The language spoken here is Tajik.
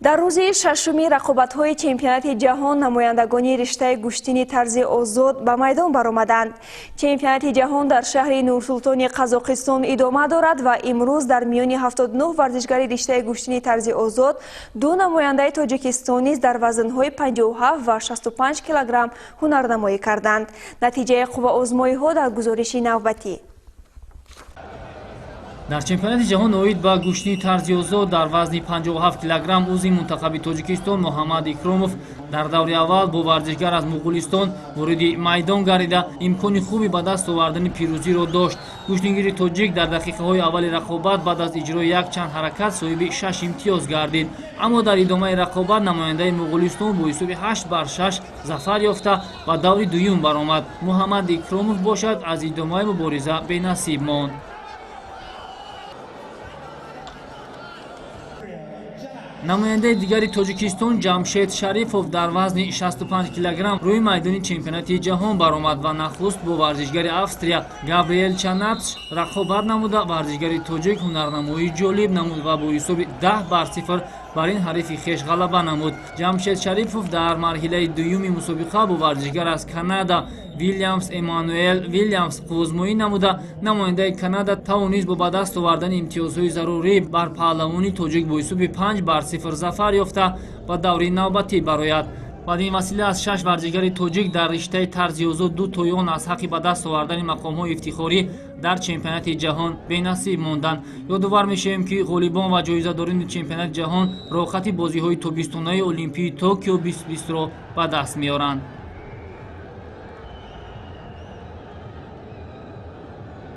дар рӯзи шашуми рақобатҳои чемпионати ҷаҳон намояндагони риштаи гӯштини тарзи озод ба майдон баромаданд. Чемпионати ҷаҳон дар шаҳри Нурсултони Қазоқистон идома дорад ва имрӯз дар миёни 79 варзишгари риштаи гӯштини тарзи озод ду намояндаи Тоҷикистон низ дар вазнҳои 57 ва 65 килограмм ҳунарнамоӣ карданд. Натиҷаи қувваозмоиҳо дар гузориши навбатӣ. дар чемпионати ҷаҳон оид ба гӯштини тарзи озод дар вазни 57 килограмм узви мунтахаби Тоҷикистон Муҳаммад Икромов дар даври аввал бо варзишгар аз Муғулистон вориди майдон гардида имкони хуби ба даст овардани пирӯзиро дошт. Гӯштнигири тоҷик дар дақиқаҳои аввали рақобат баъд аз иҷрои якчанд ҳаракат соҳиби 6 имтиёз гардид, аммо дар идомаи рақобат намояндаи Муғулистон бо ҳисоби 8-6 зафар ёфта ба даври дуюм баромад. Муҳаммад Икромов бошад аз идомаи мубориза бенасиб монд. намояндаи дигари Тоҷикистон Ҷамшед Шарифов дар вазни 65 килограмм рӯи майдони чемпионати ҷаҳон баромад ва нахуст бо варзишгари Австрия Габриэл Чанатш рақобат намуда варзишгари тоҷик ҳунарнамоии ҷолиб намуд ва бо ҳисоби 10-0 бар ин ҳарифи хеш ғалаба намуд. Ҷамшед Шарифов дар марҳилаи дуюми мусобиқа бо варзишгар аз Канада Вилямс Эммануэл Вилямс қуввозмоӣ намуда намояндаи Канада тавонист бо ба даст овардани имтиёзҳои зарурӣ бар паҳлавони тоҷик бо ҳисоби 5-0 зафар ёфта ба даври навбатӣ барояд. Баъди васила аз 6 варзишгари тоҷик дар риштаи тарзи озод ду тоён аз ҳаққи ба даст овардани мақомҳои ифтихорӣ дар чемпионати ҷаҳон бенасиб монданд. ёдовар мешавем ки ғолибон ва ҷоизадорони чемпионати ҷаҳон роҳхати бозиҳои тобистонаи Олимпии Токио 2020-ро ба даст меоранд.